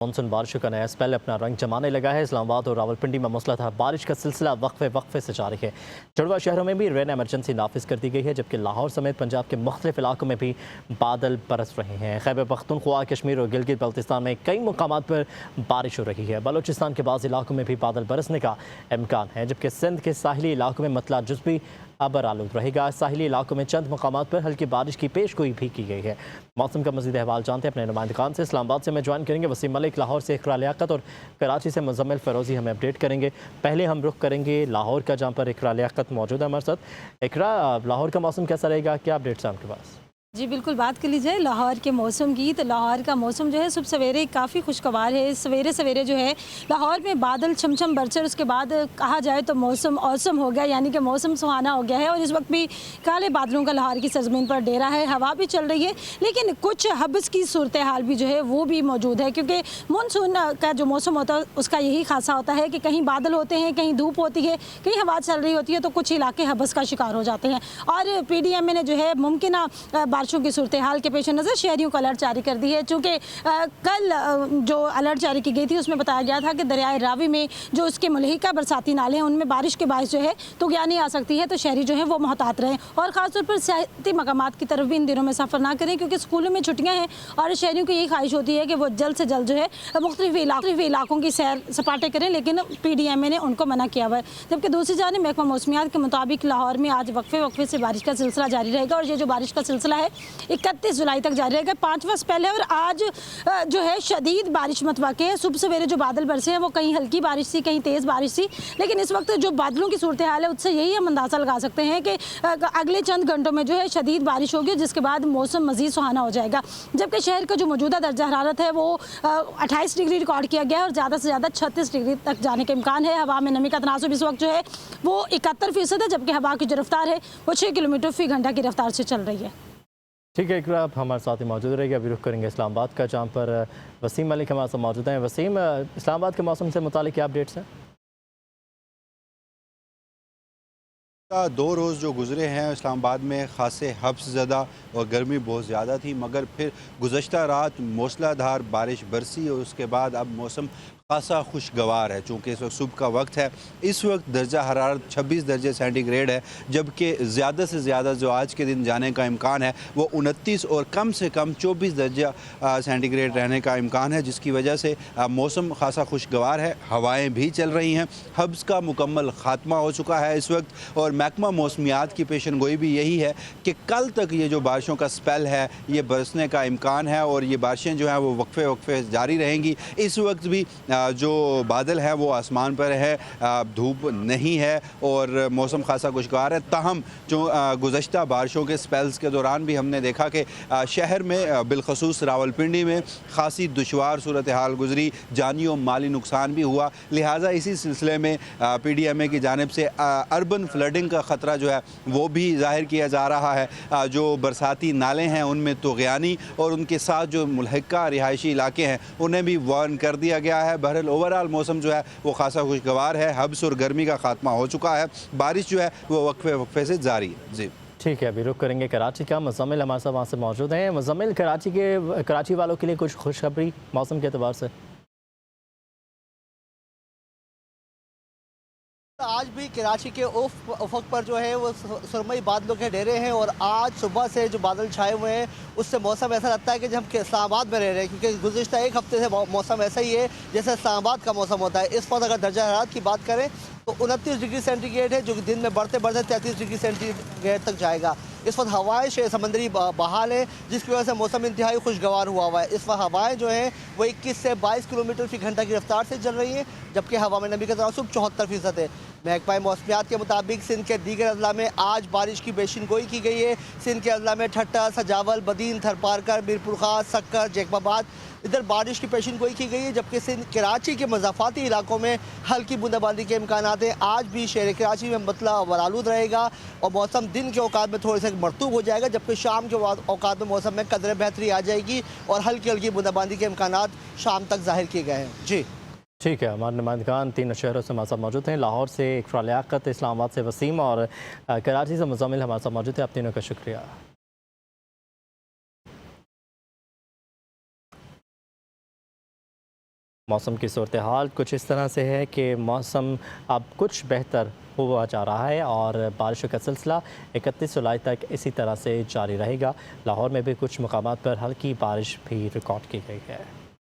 Monsoon बारिशों का नया स्पेल अपना रंग जमाने लगा है। इस्लामाबाद और रावलपिंडी में मूसलाधार बारिश का सिलसिला वक्फे से जारी है। जुड़वा शहरों में भी रेन एमरजेंसी नाफिज कर दी गई है, जबकि लाहौर समेत पंजाब के मुख्तलिफ इलाकों में भी बादल बरस रहे हैं। खैबर पख्तूनख्वा, कश्मीर और गिलगित बल्तिस्तान में कई मुकामात पर बारिश हो रही है। बलूचिस्तान के बाज़ इलाकों में भी बादल बरसने का इम्कान है, जबकि सिंध के साहिली इलाकों में मतला जुज़वी अबर आलूद रहेगा। साहिली इलाकों में चंद मकामात पर हल्की बारिश की पेशगोई भी की गई है। मौसम का मज़ीद अहवाल जानते हैं अपने नुमाइंदा खान से। इस्लामाबाद से मैं ज्वाइन करेंगे वसीम मलिक, लाहौर से इकरा लियाकत और कराची से मुजम्मिल फ़रोज़ी हमें अपडेट करेंगे। पहले हम रुख करेंगे लाहौर का, जहाँ पर इकरा लियाकत मौजूद है हमारे साथ। इकरा, लाहौर का मौसम कैसा रहेगा, क्या अपडेट्स हैं आपके पास? जी बिल्कुल, बात कर ली जाए लाहौर के मौसम की, तो लाहौर का मौसम जो है सुबह सवेरे काफ़ी खुशगवार है। सवेरे सवेरे जो है लाहौर में बादल छमछम बरसे, उसके बाद कहा जाए तो मौसम औसम हो गया, यानी कि मौसम सुहाना हो गया है। और इस वक्त भी काले बादलों का लाहौर की सरजमीन पर डेरा है, हवा भी चल रही है, लेकिन कुछ हब्स की सूरत हाल भी जो है वो भी मौजूद है, क्योंकि मानसून का जो मौसम होता है उसका यही खासा होता है कि कहीं बादल होते हैं, कहीं धूप होती है, कहीं हवा चल रही होती है, तो कुछ इलाके हब्स का शिकार हो जाते हैं। और PDMA ने जो है मुमकिन बारिशों की सूरत हाल के पेश नज़र शहरियों को अलर्ट जारी कर दी है। चूँकि कल जो अलर्ट जारी की गई थी उसमें बताया गया था कि दरियाए रावी में जो उसके मुलहिका बरसाती नाले हैं उनमें बारिश के बायस जो है तुग़यानी आ सकती है, तो शहरी जो है वो मोहतात रहें और ख़ासतौर पर सियाहती मकामात की तरफ भी इन दिनों में सफ़र ना करें, क्योंकि स्कूलों में छुट्टियाँ हैं और शहरियों की यही ख्वाहिश होती है कि वो जल्द से जल्द जो है मुख्तलिफ इलाकों की सैर सपाटे करें, लेकिन PDMA ने उनको मना किया हुआ है। जबकि दूसरी जानिब महकमा मौसमियात के मुताबिक लाहौर में आज वक्फे से बारिश का सिलसिला जारी रहेगा और ये जो बारिश का सिलसिला है 31 जुलाई तक जारी रहेगा, 5वां स्पेल है। और आज जो है शदीद बारिश मतवाक़े है। सुबह सवेरे जो बादल बरसे हैं वो कहीं हल्की बारिश थी, कहीं तेज़ बारिश थी, लेकिन इस वक्त जो बादलों की सूरत हाल है उससे यही हम अंदाज़ा लगा सकते हैं कि अगले चंद घंटों में जो है शदीद बारिश होगी, जिसके बाद मौसम मज़ीद सुहाना हो जाएगा। जबकि शहर का जो मौजूदा दर्जा हरारत है वो 28 डिग्री रिकॉर्ड किया गया है और ज़्यादा से ज़्यादा 36 डिग्री तक जाने के इम्कान है। हवा में नमी का तनासुब इस वक्त जो है वो 71% है, जबकि हवा की जो रफ्तार है वो 6 किलोमीटर फ़ी घंटा की रफ्तार से चल रही है। ठीक है इकरा, आप हमारे साथ ही मौजूद रहेगी। अभी रुख करेंगे इस्लामाबाद का, जहाँ पर वसीम मलिक हमारे साथ मौजूद हैं। वसीम, इस्लामाबाद के मौसम से मुतालिक क्या अपडेट्स हैं? 2 रोज़ जो गुज़रे हैं इस्लामाबाद में ख़ासे हब्स ज़दा और गर्मी बहुत ज़्यादा थी, मगर फिर गुज़श्ता रात मूसलाधार बारिश बरसी और उसके बाद अब मौसम ख़ासा खुशगवार है। चूँकि इस वक्त सुबह का वक्त है, इस वक्त दर्जा हरारत 26 दर्जे सेंटीग्रेड है, जबकि ज़्यादा से ज़्यादा जो आज के दिन जाने का इम्कान है वो 29 और कम से कम 24 दर्जा सेंटीग्रेड रहने का इम्कान है, जिसकी वजह से मौसम ख़ासा खुशगवार है। हवाएँ भी चल रही हैं, हब्स का मुकम्मल ख़ात्मा हो चुका है इस वक्त। और महकमा मौसमियात की पेशन गोई भी यही है कि कल तक ये जो बारिशों का स्पेल है ये बरसने का इम्कान है और ये बारिशें जो हैं वो वक्फे जारी रहेंगी। इस वक्त भी जो बादल है वो आसमान पर है, धूप नहीं है और मौसम खासा खुशगवार है। ताहम जो गुज़श्ता बारिशों के स्पेल्स के दौरान भी हमने देखा कि शहर में बिलखसूस रावलपिंडी में खासी दुशवार सूरत हाल गुजरी, जानी और माली नुकसान भी हुआ। लिहाजा इसी सिलसिले में PDMA की जानिब से अर्बन फ्लडिंग का ख़तरा जो है वो भी ज़ाहिर किया जा रहा है। जो बरसाती नाले हैं उनमें तुग़यानी और उनके साथ जो मुल्हिका रिहायशी इलाके हैं उन्हें भी वार्न कर दिया गया है। बहरहाल ओवरऑल मौसम जो है वो खासा खुशगवार है, हब्स और गर्मी का खात्मा हो चुका है, बारिश जो है वो वक्फे से जारी है। जी ठीक है, अभी रुख करेंगे कराची का। मुजम्मिल हमारे साथ वहाँ से मौजूद हैं। मुजम्मिल, कराची वालों के लिए कुछ खुशखबरी मौसम के अतबार से? आज भी कराची के उफ़क़ पर जो है वो सुरमई बादलों के डेरे हैं और आज सुबह से जो बादल छाए हुए हैं उससे मौसम ऐसा लगता है कि जब हम इस्लामाबाद में रह रहे हैं, क्योंकि गुज़िश्ता एक हफ़्ते से मौसम ऐसा ही है जैसे इस्लामाबाद का मौसम होता है। इस वक्त अगर दर्जा हरारत की बात करें तो 29 डिग्री सेंटीग्रेड है, जो कि दिन में बढ़ते बढ़ते 33 डिग्री सेंटीग्रेड तक जाएगा। इस वक्त हवाएँ समंदरी बहाल है, जिसकी वजह से मौसम इंतहाई खुशगवार हुआ है। इस वक्त हवाएँ जो हैं वो 21 से 22 किलोमीटर फ़ी घंटा की रफ्तार से चल रही हैं, जबकि हवा में नमी का तनासुब 74% है। महकमा मौसमियात के मुताबिक सिंध के दीगर अजला में आज बारिश की पेशन गोई की गई है। सिंध के अजला में ठट्टा, सजावल, बदीन, थरपारकर, मीरपुर खास, सक्कर, जैकबाबाद इधर बारिश की पेशन गोई की गई है, जबकि सिंध कराची के मज़ाफ़ाती इलाकों में हल्की बूंदाबांदी के इम्कान हैं। आज भी शहर कराची में मतला वरालूद रहेगा और मौसम दिन के औकात में थोड़े से मरतूब हो जाएगा, जबकि शाम के औकात में मौसम में कदर बेहतरी आ जाएगी और हल्की हल्की बूंदाबांदी के इम्कान शाम तक ज़ाहिर किए गए हैं। जी ठीक है, हमारे नुमाइंदगान 3 शहरों से हमारे साथ मौजूद हैं। लाहौर से इकरा लियाकत, इस्लामाबाद से वसीम और कराची से मुजम्मिल हमारे साथ मौजूद है। आप तीनों का शुक्रिया। मौसम की सूरत हाल कुछ इस तरह से है कि मौसम अब कुछ बेहतर हुआ जा रहा है और बारिशों का सिलसिला 31 जुलाई तक इसी तरह से जारी रहेगा। लाहौर में भी कुछ मकामात पर हल्की बारिश भी रिकॉर्ड की गई है।